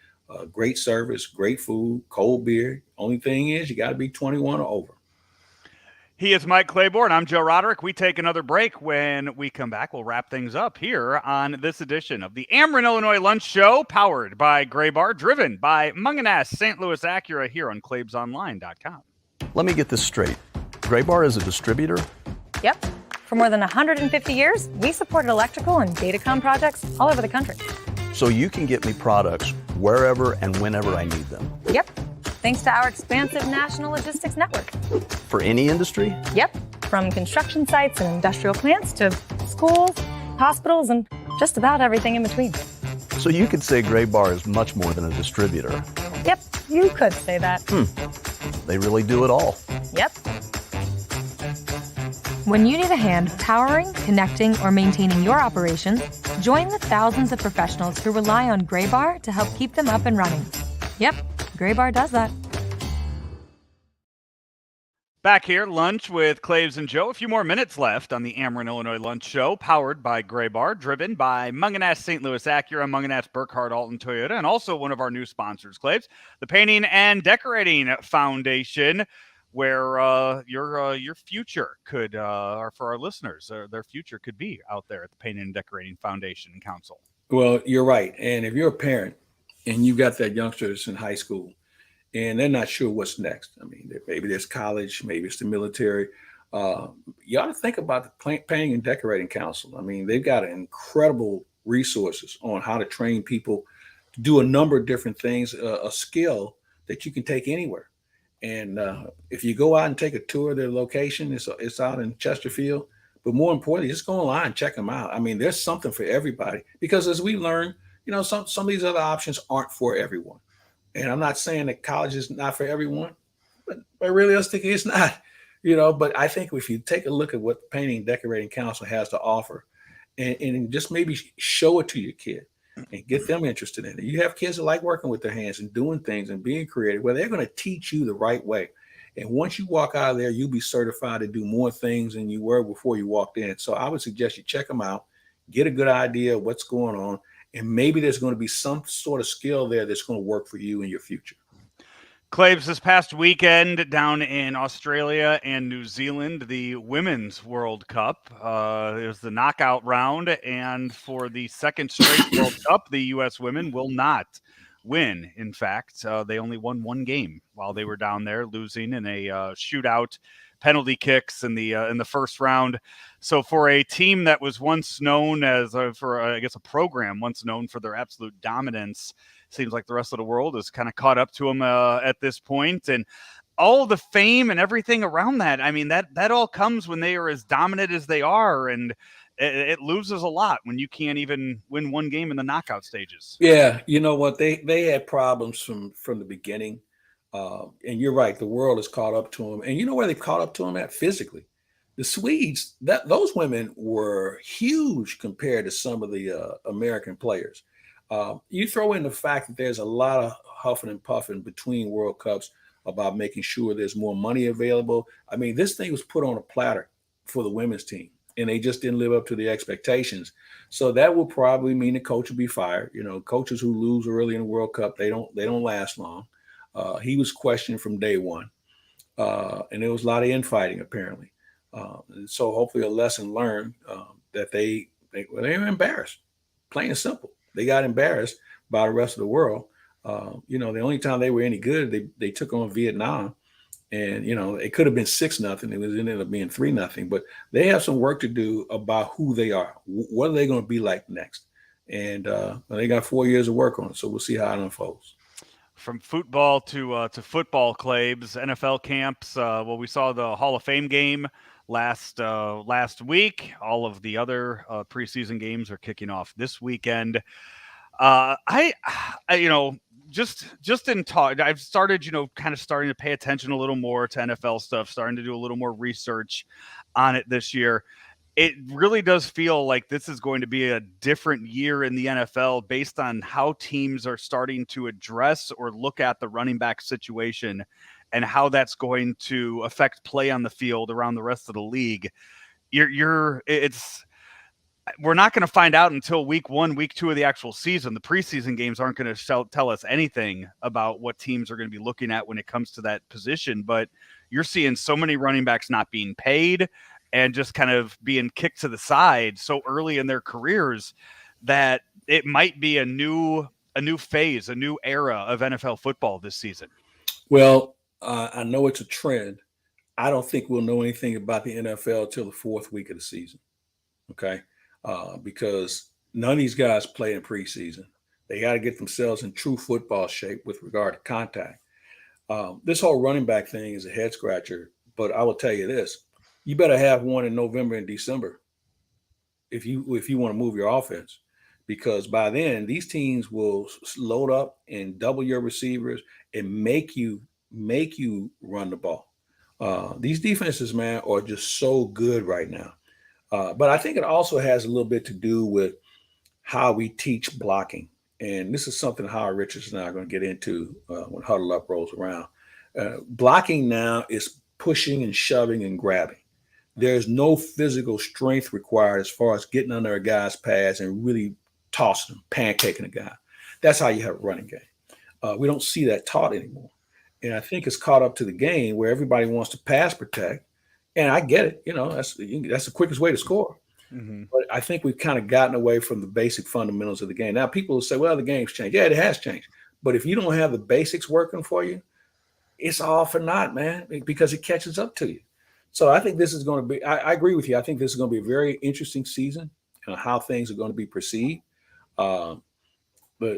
Speaker 2: Great service, great food, cold beer. Only thing is you got to be 21 or over.
Speaker 1: He is Mike Claiborne. I'm Joe Roderick. We take another break. When we come back, we'll wrap things up here on this edition of the Ameren, Illinois Lunch Show, powered by Gray Bar, driven by Munganess St. Louis Acura here on ClaibsOnline.com.
Speaker 5: Let me get this straight. Gray Bar is a distributor?
Speaker 6: Yep. For more than 150 years, we supported electrical and datacom projects all over the country.
Speaker 5: So you can get me products wherever and whenever I need them?
Speaker 6: Yep. Thanks to our expansive national logistics network.
Speaker 5: For any industry?
Speaker 6: Yep. From construction sites and industrial plants to schools, hospitals, and just about everything in between.
Speaker 5: So you could say Gray Bar is much more than a distributor?
Speaker 6: Yep, you could say that.
Speaker 5: They really do it all.
Speaker 6: Yep. When you need a hand powering, connecting, or maintaining your operations, join the thousands of professionals who rely on Gray Bar to help keep them up and running. Yep, Gray Bar does that.
Speaker 1: Back here, lunch with Claves and Joe. A few more minutes left on the Ameren, Illinois Lunch Show, powered by Gray Bar, driven by Munganess St. Louis Acura, Munganess Burkhardt Alton Toyota, and also one of our new sponsors, Claves, the Painting and Decorating Foundation, where your future could, or for our listeners, their future could be out there at the Painting and Decorating Foundation Council.
Speaker 2: Well, you're right. And if you're a parent and you got that youngster that's in high school and they're not sure what's next, I mean, maybe there's college, maybe it's the military, you ought to think about the Painting and Decorating Council. I mean, they've got incredible resources on how to train people to do a number of different things, a skill that you can take anywhere. And if you go out and take a tour of their location, it's out in Chesterfield. But more importantly, just go online and check them out. I mean, there's something for everybody, because as we learn, some of these other options aren't for everyone. And I'm not saying that college is not for everyone, but realistically, it's not. But I think if you take a look at what the Painting and Decorating Council has to offer, and just maybe show it to your kid and get them interested in it. You have kids that like working with their hands and doing things and being creative, well, they're going to teach you the right way. And once you walk out of there, you'll be certified to do more things than you were before you walked in. So I would suggest you check them out, get a good idea of what's going on, and maybe there's going to be some sort of skill there that's going to work for you in your future.
Speaker 1: Claves, this past weekend down in Australia and New Zealand, the Women's World Cup. It was the knockout round, and for the second straight World Cup, the U.S. women will not win. In fact, they only won one game while they were down there, losing in a shootout, penalty kicks in the first round. So for a team that was once known as a program once known for their absolute dominance, seems like the rest of the world is kind of caught up to them at this point, and all the fame and everything around that. I mean, that all comes when they are as dominant as they are, and it loses a lot when you can't even win one game in the knockout stages.
Speaker 2: Yeah, you know what? They had problems from the beginning, and you're right. The world has caught up to them, and you know where they caught up to them at physically. The Swedes, those women were huge compared to some of the American players. You throw in the fact that there's a lot of huffing and puffing between World Cups about making sure there's more money available. I mean, this thing was put on a platter for the women's team, and they just didn't live up to the expectations. So that will probably mean the coach will be fired. Coaches who lose early in the World Cup, they don't last long. He was questioned from day one, and there was a lot of infighting apparently. So hopefully a lesson learned that they were embarrassed, plain and simple. They got embarrassed by the rest of the world. The only time they were any good, they took on Vietnam, and it could have been 6-0. It ended up being 3-0. But they have some work to do about who they are. What are they going to be like next? And they got 4 years of work on it. So we'll see how it unfolds.
Speaker 1: From football to football, Claves, NFL camps. We saw the Hall of Fame game last week. All of the other preseason games are kicking off this weekend. Just in talk, I've started, starting to pay attention a little more to NFL stuff, starting to do a little more research on it this year. It really does feel like this is going to be a different year in the NFL based on how teams are starting to address or look at the running back situation and how that's going to affect play on the field around the rest of the league. We're not going to find out until week 1, week 2 of the actual season. The preseason games aren't going to tell us anything about what teams are going to be looking at when it comes to that position. But you're seeing so many running backs not being paid and just kind of being kicked to the side so early in their careers that it might be a new phase, a new era of NFL football this season.
Speaker 2: Well, I know it's a trend. I don't think we'll know anything about the NFL till the 4th week of the season. Okay. Because none of these guys play in preseason. They got to get themselves in true football shape with regard to contact. This whole running back thing is a head scratcher, but I will tell you this: you better have one in November and December if you want to move your offense, because by then these teams will load up and double your receivers and make you run the ball. These defenses, man, are just so good right now. But I think it also has a little bit to do with how we teach blocking and this is something Howard Richards and I are going to get into when Huddle Up rolls around. Blocking now is pushing and shoving and grabbing. There's no physical strength required as far as getting under a guy's pads and really tossing him, pancaking a guy. That's how you have a running game. We don't see that taught anymore. And I think it's caught up to the game where everybody wants to pass protect. And I get it. That's the quickest way to score. Mm-hmm. But I think we've kind of gotten away from the basic fundamentals of the game. Now, people will say, well, the game's changed. Yeah, it has changed. But if you don't have the basics working for you, it's all for naught, man, because it catches up to you. So I think this is going to be, I agree with you. I think this is going to be a very interesting season and how things are going to be perceived. But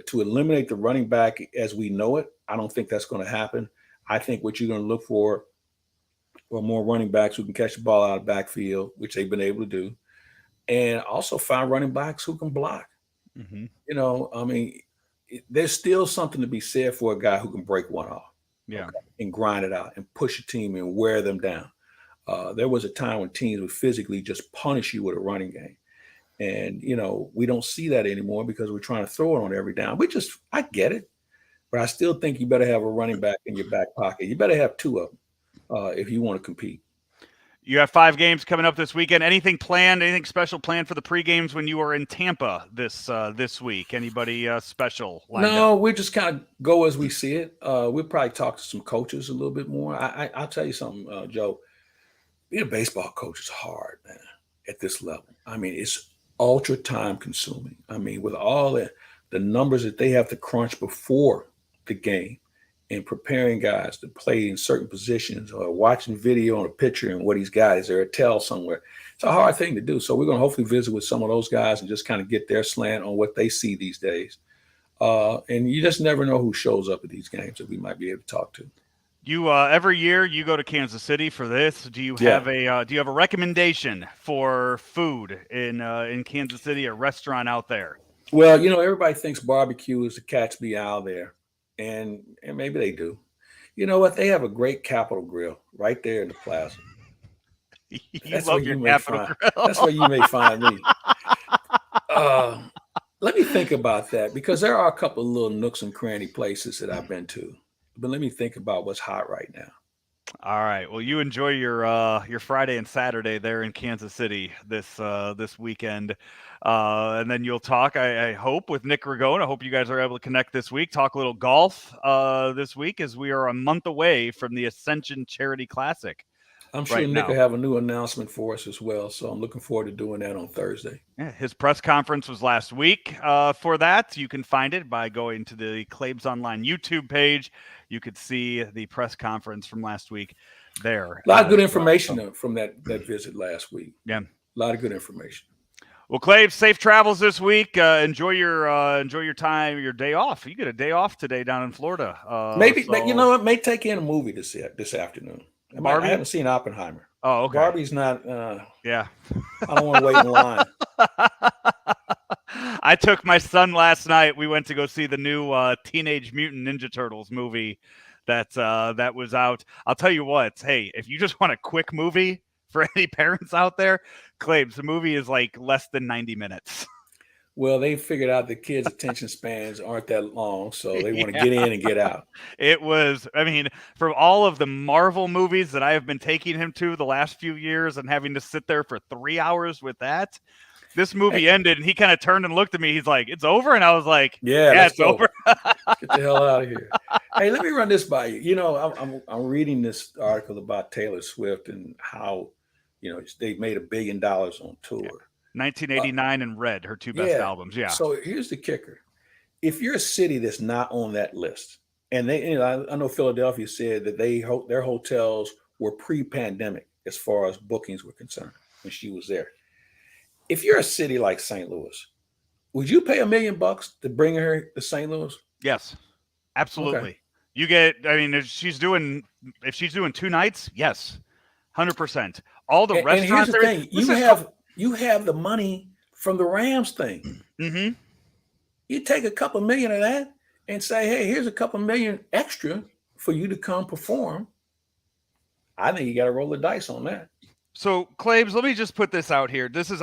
Speaker 2: to eliminate the running back as we know it, I don't think that's going to happen. I think what you're going to look for are more running backs who can catch the ball out of the backfield, which they've been able to do, and also find running backs who can block. Mm-hmm. There's still something to be said for a guy who can break one off.
Speaker 1: Yeah.
Speaker 2: Okay, and grind it out and push a team and wear them down. There was a time when teams would physically just punish you with a running game. And, we don't see that anymore because we're trying to throw it on every down. I get it. But I still think you better have a running back in your back pocket. You better have two of them if you want to compete.
Speaker 1: You have 5 games coming up this weekend. Anything planned? Anything special planned for the pre-games when you were in Tampa this week? Anybody special?
Speaker 2: No, we just kind of go as we see it. We'll probably talk to some coaches a little bit more. I'll tell you something, Joe. Being a baseball coach is hard, man, at this level. It's ultra time consuming. With all the numbers that they have to crunch before the game and preparing guys to play in certain positions or watching video on a pitcher and what he's got. Is there a tell somewhere? It's a hard thing to do. So we're going to hopefully visit with some of those guys and just kind of get their slant on what they see these days. And you just never know who shows up at these games that we might be able to talk to.
Speaker 1: You every year you go to Kansas City for this. Do you have a recommendation for food in Kansas City, a restaurant out there?
Speaker 2: Well, everybody thinks barbecue is the cat's be out there, and maybe they do. You know what? They have a great Capitol Grill right there in the plaza.
Speaker 1: That's where you may find.
Speaker 2: That's where you may find me. Let me think about that because there are a couple of little nooks and cranny places that I've been to. But let me think about what's hot right now.
Speaker 1: All right. Well, you enjoy your Friday and Saturday there in Kansas City this weekend, and then you'll talk. I hope with Nick Ragone. I hope you guys are able to connect this week. Talk a little golf this week as we are a month away from the Ascension Charity Classic.
Speaker 2: I'm sure Nick will have a new announcement for us as well. So I'm looking forward to doing that on Thursday.
Speaker 1: Yeah, his press conference was last week. For that, you can find it by going to the Claibs Online YouTube page. You could see the press conference from last week there.
Speaker 2: A lot of good information from that visit last week.
Speaker 1: Yeah,
Speaker 2: a lot of good information.
Speaker 1: Well, Claibs, safe travels this week. Enjoy your time, your day off. You get a day off today down in Florida.
Speaker 2: Maybe you know what? May take in a movie this afternoon. I haven't seen Oppenheimer.
Speaker 1: Oh, okay.
Speaker 2: Barbie's not.
Speaker 1: Yeah.
Speaker 2: I don't want to wait in line.
Speaker 1: I took my son last night. We went to go see the new Teenage Mutant Ninja Turtles movie that was out. I'll tell you what. Hey, if you just want a quick movie for any parents out there, Claibs, the movie is like less than 90 minutes.
Speaker 2: Well, they figured out the kids' attention spans aren't that long, so they want to get in and get out.
Speaker 1: It was, from all of the Marvel movies that I have been taking him to the last few years and having to sit there for 3 hours with that, this movie ended and he kind of turned and looked at me. He's like, "It's over?" And I was like, "Yeah, it's over."
Speaker 2: Get the hell out of here. Hey, let me run this by you. I'm reading this article about Taylor Swift and how, they made $1 billion on tour.
Speaker 1: Yeah. 1989 and Red, her 2 best albums. Yeah.
Speaker 2: So here's the kicker. If you're a city that's not on that list, and I know Philadelphia said that their hotels were pre-pandemic as far as bookings were concerned when she was there. If you're a city like St. Louis, would you pay $1 million to bring her to St. Louis?
Speaker 1: Yes, absolutely. Okay. You get, if she's doing 2 nights, yes, 100%. All the restaurants.
Speaker 2: And here's the thing. You have the money from the Rams thing.
Speaker 1: Mm-hmm.
Speaker 2: You take a couple million of that and say, hey, here's a couple million extra for you to come perform. I think you got to roll the dice on that.
Speaker 1: So, Claibs, let me just put this out here. This is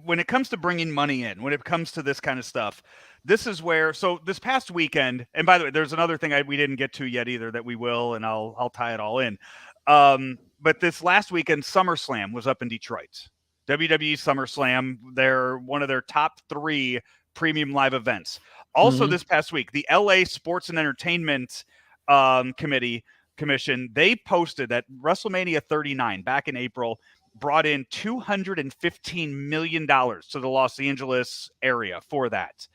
Speaker 1: when it comes to bringing money in, when it comes to this kind of stuff, this is where. So, this past weekend, and by the way, there's another thing we didn't get to yet either that we will, and I'll tie it all in. But this last weekend, SummerSlam was up in Detroit. WWE SummerSlam, they're one of their top 3 premium live events. Also, this past week, the LA Sports and Entertainment Commission, they posted that WrestleMania 39 back in April brought in $215 million to the Los Angeles area for that.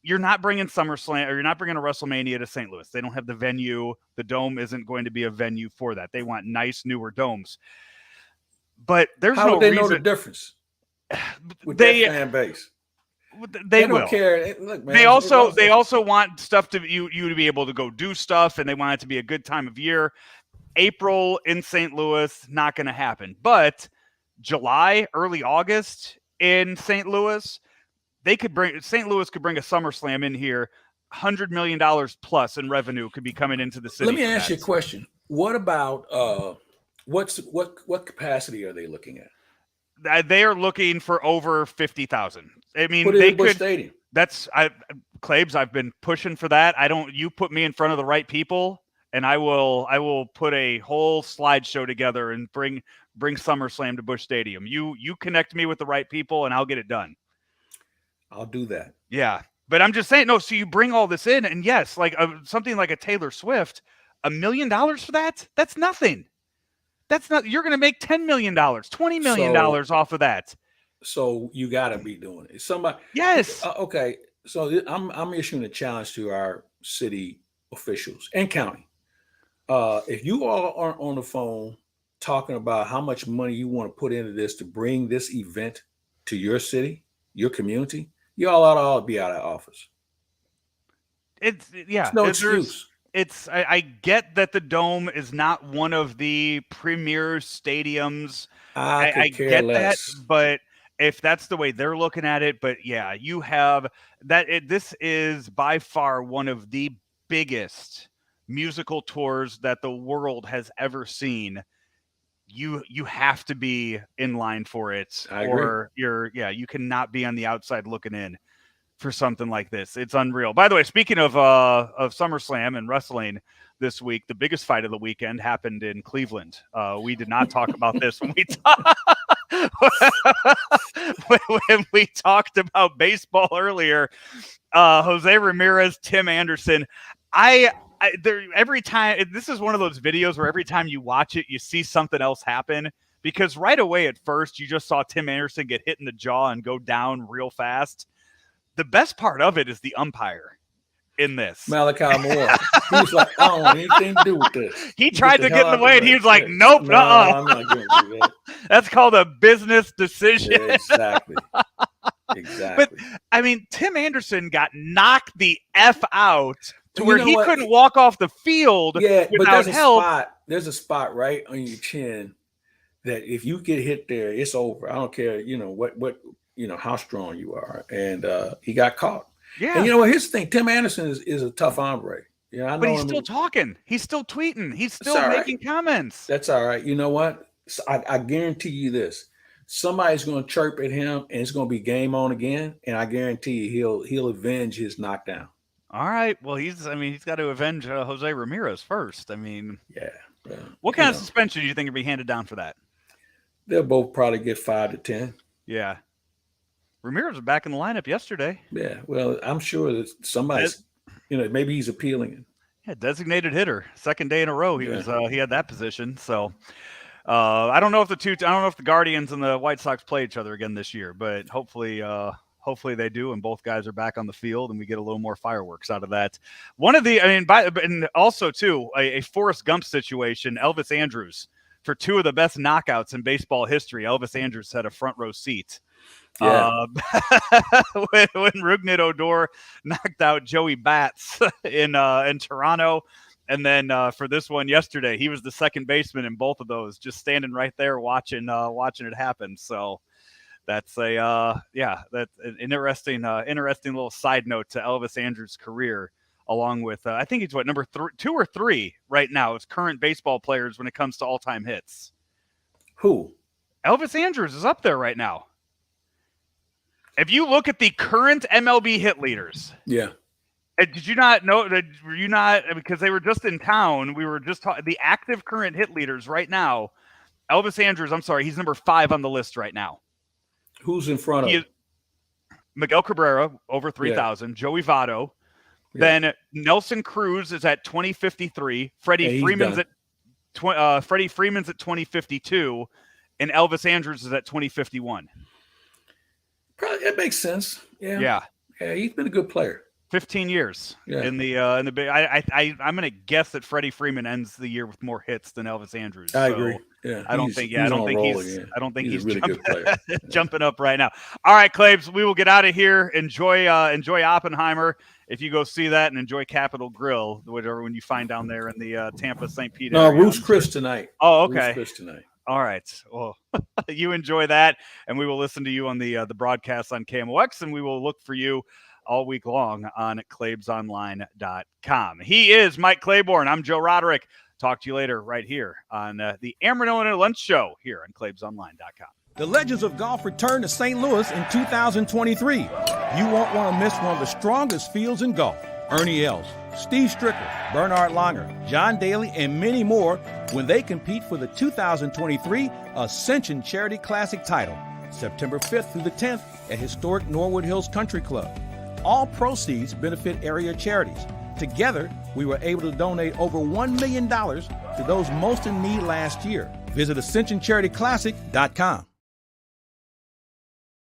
Speaker 1: You're not bringing SummerSlam, or you're not bringing a WrestleMania to St. Louis. They don't have the venue. The dome isn't going to be a venue for that. They want nice, newer domes. But there's
Speaker 2: How
Speaker 1: no
Speaker 2: would they
Speaker 1: reason.
Speaker 2: know the difference with
Speaker 1: They-
Speaker 2: their fan base?
Speaker 1: They
Speaker 2: don't
Speaker 1: will.
Speaker 2: care. Look, man,
Speaker 1: They also want stuff to you to be able to go do stuff, and they want it to be a good time of year. April in St. Louis, not going to happen. But July, early August in St. Louis, St. Louis could bring a SummerSlam in here. $100 million plus in revenue could be coming into the city.
Speaker 2: Let me ask you a question. What about what capacity are they looking at?
Speaker 1: They are looking for over 50,000. I mean,
Speaker 2: Put it
Speaker 1: they
Speaker 2: in Busch
Speaker 1: could.
Speaker 2: Stadium.
Speaker 1: Claibs, I've been pushing for that. You put me in front of the right people, and I will put a whole slideshow together and bring SummerSlam to Busch Stadium. You connect me with the right people, and I'll get it done.
Speaker 2: I'll do that.
Speaker 1: Yeah, but I'm just saying, no. So you bring all this in, and yes, like something like a Taylor Swift, $1 million for that. That's nothing. That's not. You're going to make $10 million, $20 million off of that.
Speaker 2: So you got to be doing it. Somebody.
Speaker 1: Yes.
Speaker 2: Okay. So I'm issuing a challenge to our city officials and county. If you all aren't on the phone talking about how much money you want to put into this to bring this event to your city, your community, you all ought to all be out of office.
Speaker 1: It's
Speaker 2: no excuse.
Speaker 1: I get that the Dome is not one of the premier stadiums. I get
Speaker 2: less.
Speaker 1: that, but if that's the way they're looking at it, but yeah, you have that. This is by far one of the biggest musical tours that the world has ever seen. You have to be in line for it, or you cannot be on the outside looking in for something like this. It's unreal. By the way, speaking of SummerSlam and wrestling this week, the biggest fight of the weekend happened in Cleveland. We did not talk about this when we talked about baseball earlier. Jose Ramirez, Tim Anderson. Every time, this is one of those videos where every time you watch it, you see something else happen, because right away at first you just saw Tim Anderson get hit in the jaw and go down real fast. The best part of it is the umpire in this.
Speaker 2: Malachi Moore. He was like, I don't want anything to do with this.
Speaker 1: He tried to get in the way, and he was like, nope,
Speaker 2: no, I'm not going to do that.
Speaker 1: That's called a business decision.
Speaker 2: Yeah, exactly.
Speaker 1: But, I mean, Tim Anderson got knocked the F out to where he couldn't walk off the field without help.
Speaker 2: There's a spot right on your chin that if you get hit there, it's over. I don't care, how strong you are. And he got caught.
Speaker 1: Yeah.
Speaker 2: And you know what? Here's the thing. Tim Anderson is a tough hombre. Yeah, I know.
Speaker 1: But he's still talking. He's still tweeting. He's still making comments.
Speaker 2: That's all right. You know what? I guarantee you this. Somebody's going to chirp at him, and it's going to be game on again. And I guarantee you he'll avenge his knockdown.
Speaker 1: All right. Well, he's got to avenge Jose Ramirez first. I mean,
Speaker 2: yeah.
Speaker 1: What kind of suspension do you think will be handed down for that?
Speaker 2: They'll both probably get 5 to 10.
Speaker 1: Yeah. Ramirez was back in the lineup yesterday.
Speaker 2: Yeah. Well, I'm sure that somebody's, maybe he's appealing it.
Speaker 1: Yeah, designated hitter. Second day in a row he had that position. So I don't know if the Guardians and the White Sox play each other again this year, but hopefully they do, and both guys are back on the field, and we get a little more fireworks out of that. And also too, a Forrest Gump situation. Elvis Andrus, for 2 of the best knockouts in baseball history, Elvis Andrus had a front row seat. Yeah. When Rougned Odor knocked out Joey Bats in Toronto, and then for this one yesterday, he was the second baseman in both of those, just standing right there watching it happen. So that's an interesting little side note to Elvis Andrus' career, along with I think he's number 2 or 3 right now as current baseball players when it comes to all-time hits.
Speaker 2: Who?
Speaker 1: Elvis Andrus is up there right now. If you look at the current MLB hit leaders,
Speaker 2: yeah.
Speaker 1: Did you not know that? Were you not, because they were just in town? We were just talking the active current hit leaders right now. Elvis Andrus, I'm sorry, he's number 5 on the list right now.
Speaker 2: Who's in front of?
Speaker 1: Miguel Cabrera over 3,000. Yeah. Joey Votto. Yeah. Then Nelson Cruz is at 2053. Freddie Freeman's at 2052, and Elvis Andrus is at 2051.
Speaker 2: Probably that makes sense. Yeah.
Speaker 1: Yeah.
Speaker 2: Yeah, he's been a good player.
Speaker 1: 15 years in the big. I'm gonna guess that Freddie Freeman ends the year with more hits than Elvis Andrus.
Speaker 2: I agree. Yeah,
Speaker 1: I don't think he's
Speaker 2: really good player.
Speaker 1: Jumping up right now. All right, Claibs, we will get out of here. Enjoy Oppenheimer if you go see that, and enjoy Capitol Grill, whatever when you find down there in the Tampa St. Pete area.
Speaker 2: No, Roost Chris tonight.
Speaker 1: Oh, okay.
Speaker 2: Roost Chris tonight.
Speaker 1: All right. Well, you enjoy that, and we will listen to you on the broadcast on KMOX, and we will look for you all week long on ClaibsOnline.com. He is Mike Claiborne. I'm Joe Roderick. Talk to you later right here on the Ameren Illinois Lunch Show here on ClaibsOnline.com.
Speaker 7: The Legends of Golf return to St. Louis in 2023. You won't want to miss one of the strongest fields in golf. Ernie Els, Steve Stricker, Bernard Langer, John Daly, and many more when they compete for the 2023 Ascension Charity Classic title, September 5th through the 10th at historic Norwood Hills Country Club. All proceeds benefit area charities. Together, we were able to donate over $1 million to those most in need last year. Visit AscensionCharityClassic.com.